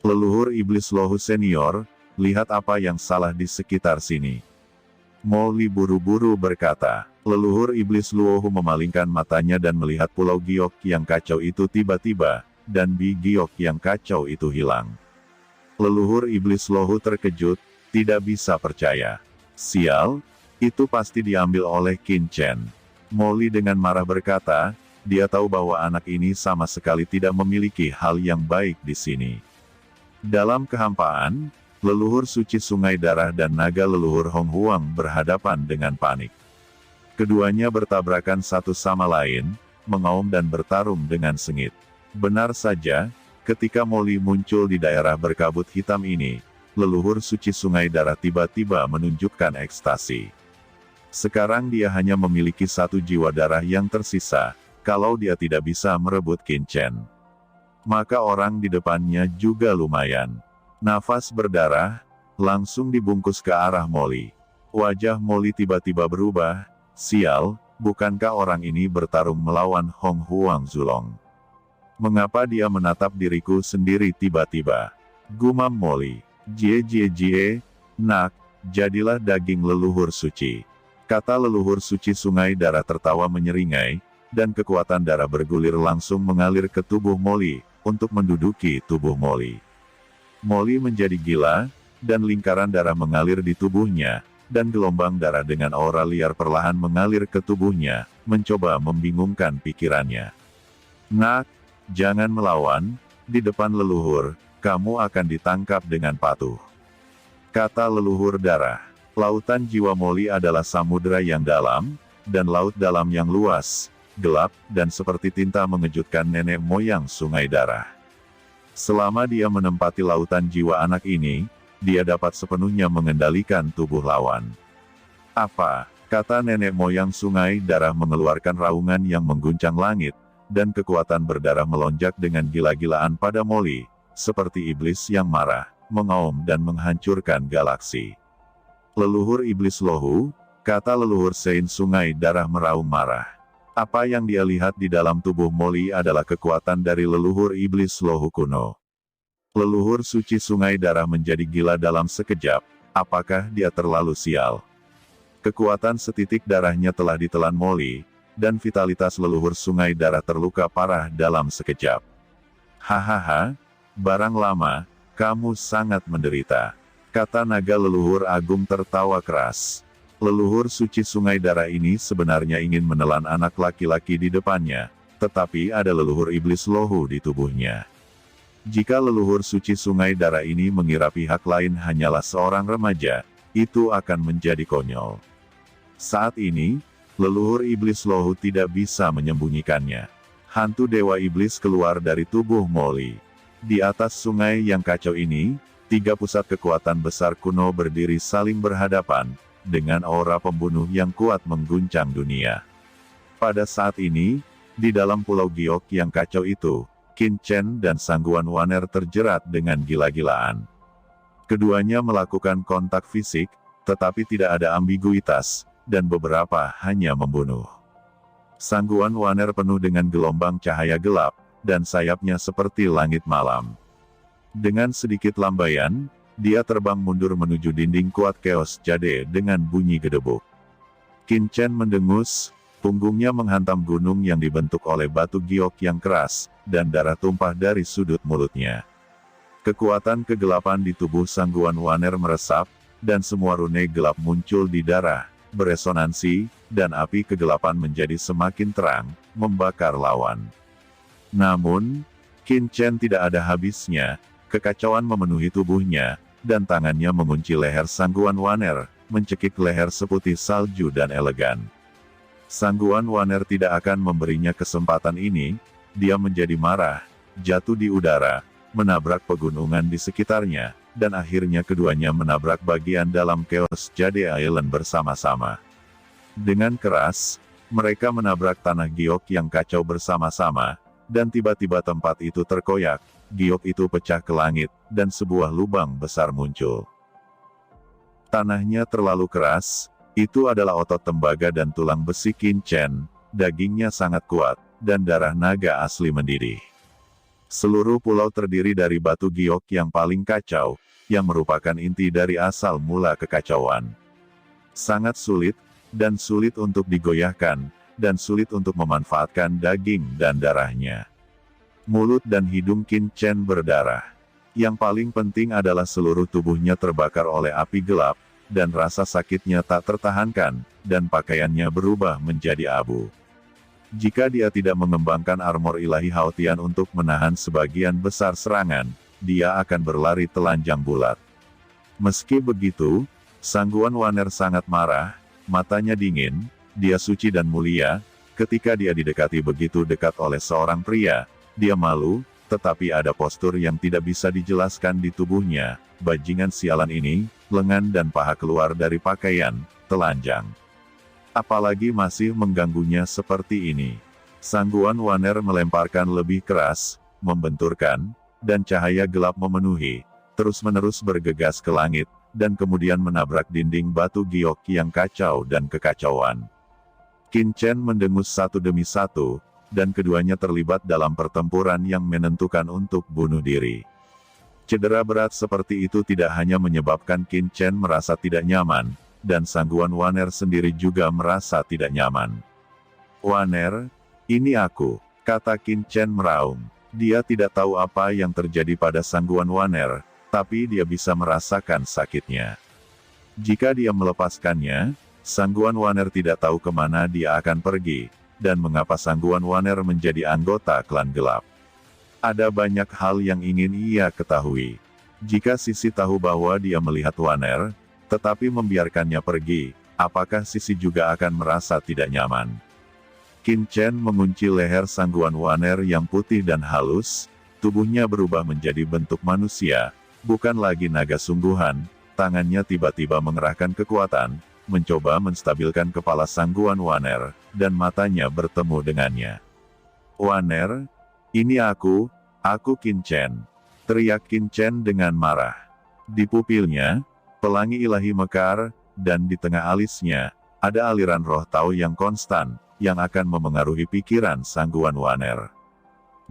Leluhur Iblis Lohu Senior, lihat apa yang salah di sekitar sini. Molly buru-buru berkata. Leluhur Iblis Luohu memalingkan matanya dan melihat Pulau Giok yang kacau itu tiba-tiba, dan Bi Giok yang kacau itu hilang. Leluhur Iblis Lohu terkejut, tidak bisa percaya. Sial, itu pasti diambil oleh Qin Chen. Molly dengan marah berkata, dia tahu bahwa anak ini sama sekali tidak memiliki hal yang baik di sini. Dalam kehampaan, leluhur suci Sungai Darah dan naga leluhur Hong Huang berhadapan dengan panik. Keduanya bertabrakan satu sama lain, mengaum dan bertarung dengan sengit. Benar saja, ketika Molly muncul di daerah berkabut hitam ini, leluhur suci Sungai Darah tiba-tiba menunjukkan ekstasi. Sekarang dia hanya memiliki satu jiwa darah yang tersisa, kalau dia tidak bisa merebut Qin Chen. Maka orang di depannya juga lumayan. Nafas berdarah, langsung dibungkus ke arah Molly. Wajah Molly tiba-tiba berubah. Sial, bukankah orang ini bertarung melawan Hong Huang Zulong? Mengapa dia menatap diriku sendiri tiba-tiba? Gumam Molly. Jie, nak, jadilah daging leluhur suci. Kata leluhur suci Sungai Darah tertawa menyeringai, dan kekuatan darah bergulir langsung mengalir ke tubuh Molly, untuk menduduki tubuh Molly. Molly menjadi gila, dan lingkaran darah mengalir di tubuhnya, dan gelombang darah dengan aura liar perlahan mengalir ke tubuhnya, mencoba membingungkan pikirannya. Nak, jangan melawan, di depan leluhur, kamu akan ditangkap dengan patuh. Kata leluhur darah. Lautan jiwa Molly adalah samudera yang dalam, dan laut dalam yang luas, gelap, dan seperti tinta mengejutkan nenek moyang Sungai Darah. Selama dia menempati lautan jiwa anak ini, dia dapat sepenuhnya mengendalikan tubuh lawan. Apa? Kata nenek moyang Sungai Darah mengeluarkan raungan yang mengguncang langit, dan kekuatan berdarah melonjak dengan gila-gilaan pada Molly, seperti iblis yang marah, mengaum dan menghancurkan galaksi. Leluhur Iblis Lohu, kata leluhur Sein Sungai Darah meraung marah. Apa yang dia lihat di dalam tubuh Molly adalah kekuatan dari leluhur Iblis Lohu kuno. Leluhur suci Sungai Darah menjadi gila dalam sekejap, apakah dia terlalu sial? Kekuatan setitik darahnya telah ditelan Molly, dan vitalitas leluhur Sungai Darah terluka parah dalam sekejap. Hahaha, barang lama, kamu sangat menderita. Kata naga leluhur agung tertawa keras. Leluhur suci Sungai Darah ini sebenarnya ingin menelan anak laki-laki di depannya, tetapi ada leluhur Iblis Lohu di tubuhnya. Jika leluhur suci Sungai Darah ini mengira pihak lain hanyalah seorang remaja, itu akan menjadi konyol. Saat ini, leluhur Iblis Lohu tidak bisa menyembunyikannya. Hantu Dewa Iblis keluar dari tubuh Molly. Di atas sungai yang kacau ini, 3 pusat kekuatan besar kuno berdiri saling berhadapan, dengan aura pembunuh yang kuat mengguncang dunia. Pada saat ini, di dalam Pulau Giok yang kacau itu, Qin Chen dan Sangguan Waner terjerat dengan gila-gilaan. Keduanya melakukan kontak fisik, tetapi tidak ada ambiguitas, dan beberapa hanya membunuh. Sangguan Waner penuh dengan gelombang cahaya gelap, dan sayapnya seperti langit malam. Dengan sedikit lambaian, dia terbang mundur menuju dinding kuat Chaos Jade dengan bunyi gedebuk. Qin Chen mendengus, punggungnya menghantam gunung yang dibentuk oleh batu giok yang keras, dan darah tumpah dari sudut mulutnya. Kekuatan kegelapan di tubuh Sangguan Waner meresap, dan semua rune gelap muncul di darah, beresonansi, dan api kegelapan menjadi semakin terang, membakar lawan. Namun, Qin Chen tidak ada habisnya, kekacauan memenuhi tubuhnya, dan tangannya mengunci leher Sangguan Waner, mencekik leher seputih salju dan elegan. Sangguan Waner tidak akan memberinya kesempatan ini, dia menjadi marah, jatuh di udara, menabrak pegunungan di sekitarnya, dan akhirnya keduanya menabrak bagian dalam Chaos Jade Island bersama-sama. Dengan keras, mereka menabrak tanah giok yang kacau bersama-sama, dan tiba-tiba tempat itu terkoyak, giok itu pecah ke langit, dan sebuah lubang besar muncul. Tanahnya terlalu keras, itu adalah otot tembaga dan tulang besi Qin Chen, dagingnya sangat kuat, dan darah naga asli mendidih. Seluruh pulau terdiri dari batu giok yang paling kacau, yang merupakan inti dari asal mula kekacauan. Sangat sulit, dan sulit untuk digoyahkan, dan sulit untuk memanfaatkan daging dan darahnya. Mulut dan hidung Qin Chen berdarah. Yang paling penting adalah seluruh tubuhnya terbakar oleh api gelap, dan rasa sakitnya tak tertahankan, dan pakaiannya berubah menjadi abu. Jika dia tidak mengembangkan armor ilahi Haotian untuk menahan sebagian besar serangan, dia akan berlari telanjang bulat. Meski begitu, Sangguan Waner sangat marah, matanya dingin, dia suci dan mulia, ketika dia didekati begitu dekat oleh seorang pria, dia malu, tetapi ada postur yang tidak bisa dijelaskan di tubuhnya, bajingan sialan ini, lengan dan paha keluar dari pakaian, telanjang. Apalagi masih mengganggunya seperti ini. Sangguan Waner melemparkan lebih keras, membenturkan, dan cahaya gelap memenuhi, terus-menerus bergegas ke langit, dan kemudian menabrak dinding batu giok yang kacau dan kekacauan. Qin Chen mendengus satu demi satu, dan keduanya terlibat dalam pertempuran yang menentukan untuk bunuh diri. Cedera berat seperti itu tidak hanya menyebabkan Qin Chen merasa tidak nyaman, dan Sangguan Waner sendiri juga merasa tidak nyaman. "Waner, ini aku," kata Qin Chen meraung. Dia tidak tahu apa yang terjadi pada Sangguan Waner, tapi dia bisa merasakan sakitnya. Jika dia melepaskannya, Sangguan Waner tidak tahu kemana dia akan pergi, dan mengapa Sangguan Waner menjadi anggota klan gelap. Ada banyak hal yang ingin ia ketahui. Jika Sisi tahu bahwa dia melihat Waner, tetapi membiarkannya pergi, apakah Sisi juga akan merasa tidak nyaman? Qin Chen mengunci leher Sangguan Waner yang putih dan halus, tubuhnya berubah menjadi bentuk manusia, bukan lagi naga sungguhan, tangannya tiba-tiba mengerahkan kekuatan, mencoba menstabilkan kepala Sangguan Waner, dan matanya bertemu dengannya. "Waner, ini aku Qin Chen," teriak Qin Chen dengan marah. Di pupilnya, pelangi ilahi mekar, dan di tengah alisnya, ada aliran roh Tao yang konstan, yang akan memengaruhi pikiran Sangguan Waner.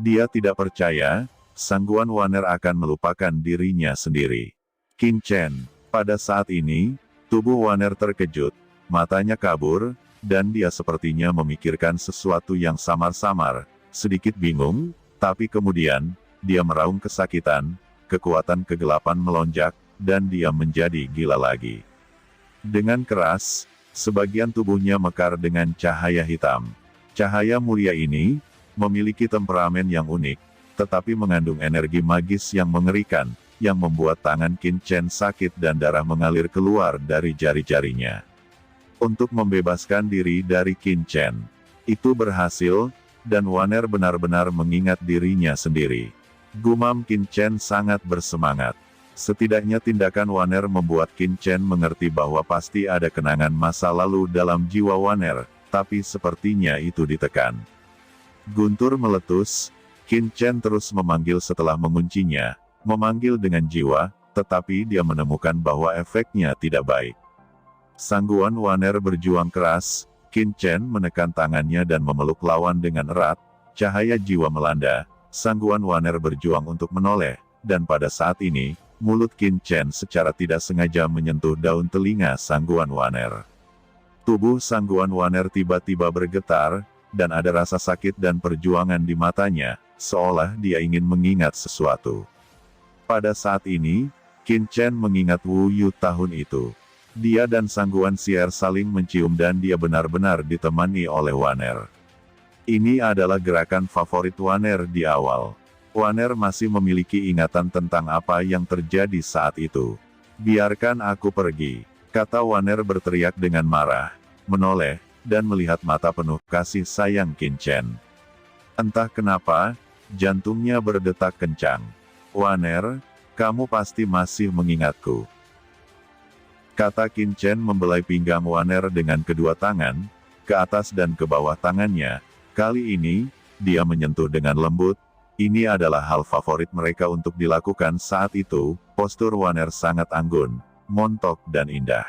Dia tidak percaya, Sangguan Waner akan melupakan dirinya sendiri. Qin Chen, pada saat ini, tubuh Waner terkejut, matanya kabur, dan dia sepertinya memikirkan sesuatu yang samar-samar, sedikit bingung, tapi kemudian, dia meraung kesakitan, kekuatan kegelapan melonjak, dan dia menjadi gila lagi. Dengan keras, sebagian tubuhnya mekar dengan cahaya hitam. Cahaya mulia ini, memiliki temperamen yang unik, tetapi mengandung energi magis yang mengerikan, yang membuat tangan Qin Chen sakit dan darah mengalir keluar dari jari-jarinya. Untuk membebaskan diri dari Qin Chen, itu berhasil, dan Waner benar-benar mengingat dirinya sendiri. Gumam Qin Chen sangat bersemangat. Setidaknya tindakan Waner membuat Qin Chen mengerti bahwa pasti ada kenangan masa lalu dalam jiwa Waner, tapi sepertinya itu ditekan. Guntur meletus, Qin Chen terus memanggil setelah menguncinya, memanggil dengan jiwa, tetapi dia menemukan bahwa efeknya tidak baik. Sangguan Waner berjuang keras, Qin Chen menekan tangannya dan memeluk lawan dengan erat, cahaya jiwa melanda, Sangguan Waner berjuang untuk menoleh, dan pada saat ini, mulut Qin Chen secara tidak sengaja menyentuh daun telinga Sangguan Waner. Tubuh Sangguan Waner tiba-tiba bergetar, dan ada rasa sakit dan perjuangan di matanya, seolah dia ingin mengingat sesuatu. Pada saat ini, Qin Chen mengingat Wu Yu tahun itu. Dia dan Sangguan Xier saling mencium dan dia benar-benar ditemani oleh Waner. Ini adalah gerakan favorit Waner di awal. Waner masih memiliki ingatan tentang apa yang terjadi saat itu. "Biarkan aku pergi," kata Waner berteriak dengan marah, menoleh, dan melihat mata penuh kasih sayang Qin Chen. Entah kenapa, jantungnya berdetak kencang. "Waner, kamu pasti masih mengingatku," kata Qin Chen membelai pinggang Waner dengan kedua tangan, ke atas dan ke bawah tangannya. Kali ini, dia menyentuh dengan lembut. Ini adalah hal favorit mereka untuk dilakukan saat itu. Postur Waner sangat anggun, montok dan indah.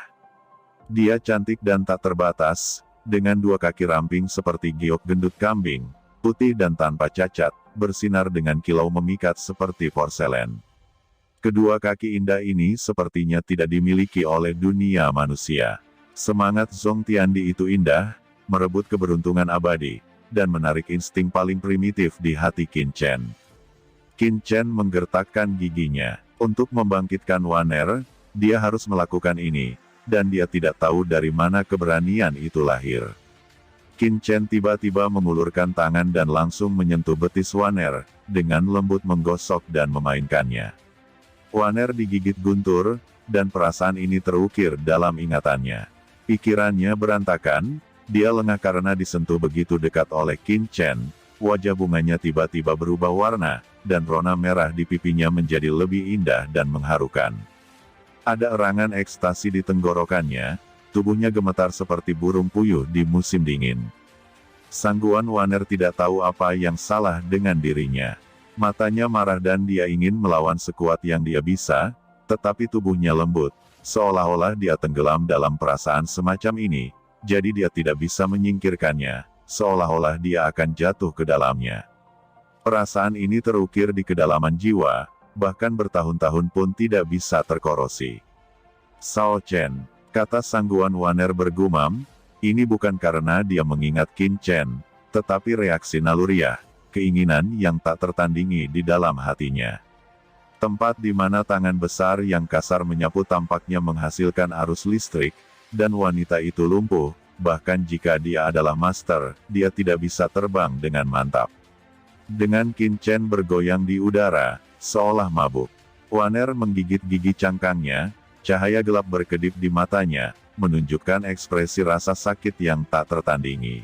Dia cantik dan tak terbatas, dengan dua kaki ramping seperti giok gendut kambing, putih dan tanpa cacat, bersinar dengan kilau memikat seperti porselen. Kedua kaki indah ini sepertinya tidak dimiliki oleh dunia manusia. Semangat Zhong Tiandi itu indah, merebut keberuntungan abadi, dan menarik insting paling primitif di hati Qin Chen. Qin Chen menggertakkan giginya. Untuk membangkitkan Waner, dia harus melakukan ini, dan dia tidak tahu dari mana keberanian itu lahir. Qin Chen tiba-tiba mengulurkan tangan dan langsung menyentuh betis Waner, dengan lembut menggosok dan memainkannya. Waner digigit guntur, dan perasaan ini terukir dalam ingatannya. Pikirannya berantakan, dia lengah karena disentuh begitu dekat oleh Qin Chen, wajah bunganya tiba-tiba berubah warna, dan rona merah di pipinya menjadi lebih indah dan mengharukan. Ada erangan ekstasi di tenggorokannya, tubuhnya gemetar seperti burung puyuh di musim dingin. Sangguan Waner tidak tahu apa yang salah dengan dirinya. Matanya marah dan dia ingin melawan sekuat yang dia bisa, tetapi tubuhnya lembut, seolah-olah dia tenggelam dalam perasaan semacam ini, jadi dia tidak bisa menyingkirkannya, seolah-olah dia akan jatuh ke dalamnya. Perasaan ini terukir di kedalaman jiwa, bahkan bertahun-tahun pun tidak bisa terkorosi. Sao Chen, kata sangguan Waner bergumam, ini bukan karena dia mengingat Qin Chen, tetapi reaksi naluriah, keinginan yang tak tertandingi di dalam hatinya. Tempat di mana tangan besar yang kasar menyapu tampaknya menghasilkan arus listrik, dan wanita itu lumpuh, bahkan jika dia adalah master, dia tidak bisa terbang dengan mantap. Dengan Qin Chen bergoyang di udara, seolah mabuk. Waner menggigit gigi cangkangnya, cahaya gelap berkedip di matanya, menunjukkan ekspresi rasa sakit yang tak tertandingi.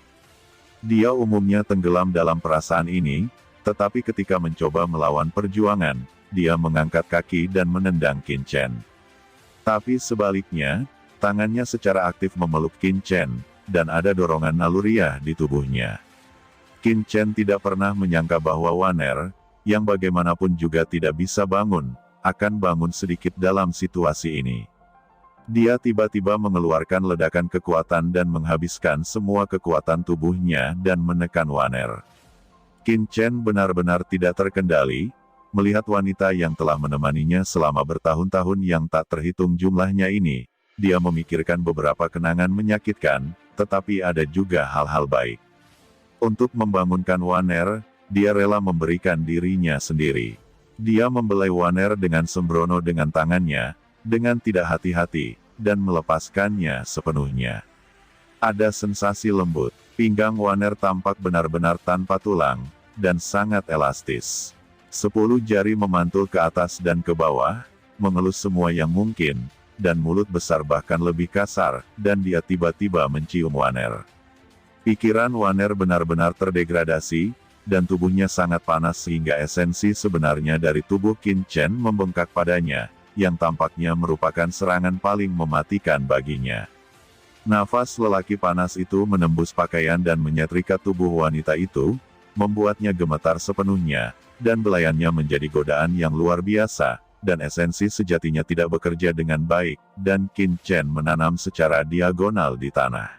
Dia umumnya tenggelam dalam perasaan ini, tetapi ketika mencoba melawan perjuangan, dia mengangkat kaki dan menendang Qin Chen. Tapi sebaliknya, tangannya secara aktif memeluk Qin Chen, dan ada dorongan naluriah di tubuhnya. Qin Chen tidak pernah menyangka bahwa Waner, yang bagaimanapun juga tidak bisa bangun, akan bangun sedikit dalam situasi ini. Dia tiba-tiba mengeluarkan ledakan kekuatan dan menghabiskan semua kekuatan tubuhnya dan menekan Waner. Qin Chen benar-benar tidak terkendali, melihat wanita yang telah menemaninya selama bertahun-tahun yang tak terhitung jumlahnya ini. Dia memikirkan beberapa kenangan menyakitkan, tetapi ada juga hal-hal baik. Untuk membangunkan Waner, dia rela memberikan dirinya sendiri. Dia membelai Waner dengan sembrono dengan tangannya, dengan tidak hati-hati, dan melepaskannya sepenuhnya. Ada sensasi lembut, pinggang Waner tampak benar-benar tanpa tulang, dan sangat elastis. 10 jari memantul ke atas dan ke bawah, mengelus semua yang mungkin, dan mulut besar bahkan lebih kasar, dan dia tiba-tiba mencium Waner. Pikiran Waner benar-benar terdegradasi, dan tubuhnya sangat panas sehingga esensi sebenarnya dari tubuh Qin Chen membengkak padanya, yang tampaknya merupakan serangan paling mematikan baginya. Nafas lelaki panas itu menembus pakaian dan menyetrika tubuh wanita itu, membuatnya gemetar sepenuhnya, dan belayannya menjadi godaan yang luar biasa, dan esensi sejatinya tidak bekerja dengan baik, dan Qin Chen menanam secara diagonal di tanah.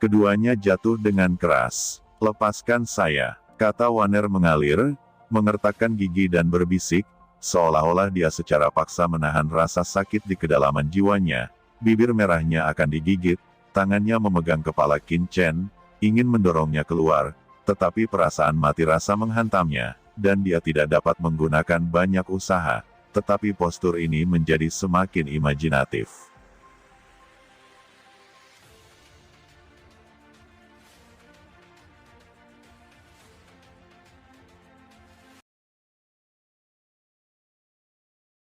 Keduanya jatuh dengan keras. "Lepaskan saya," kata Waner mengalir, mengertakkan gigi dan berbisik, seolah-olah dia secara paksa menahan rasa sakit di kedalaman jiwanya. Bibir merahnya akan digigit, tangannya memegang kepala Qin Chen, ingin mendorongnya keluar, tetapi perasaan mati rasa menghantamnya, dan dia tidak dapat menggunakan banyak usaha, tetapi postur ini menjadi semakin imajinatif.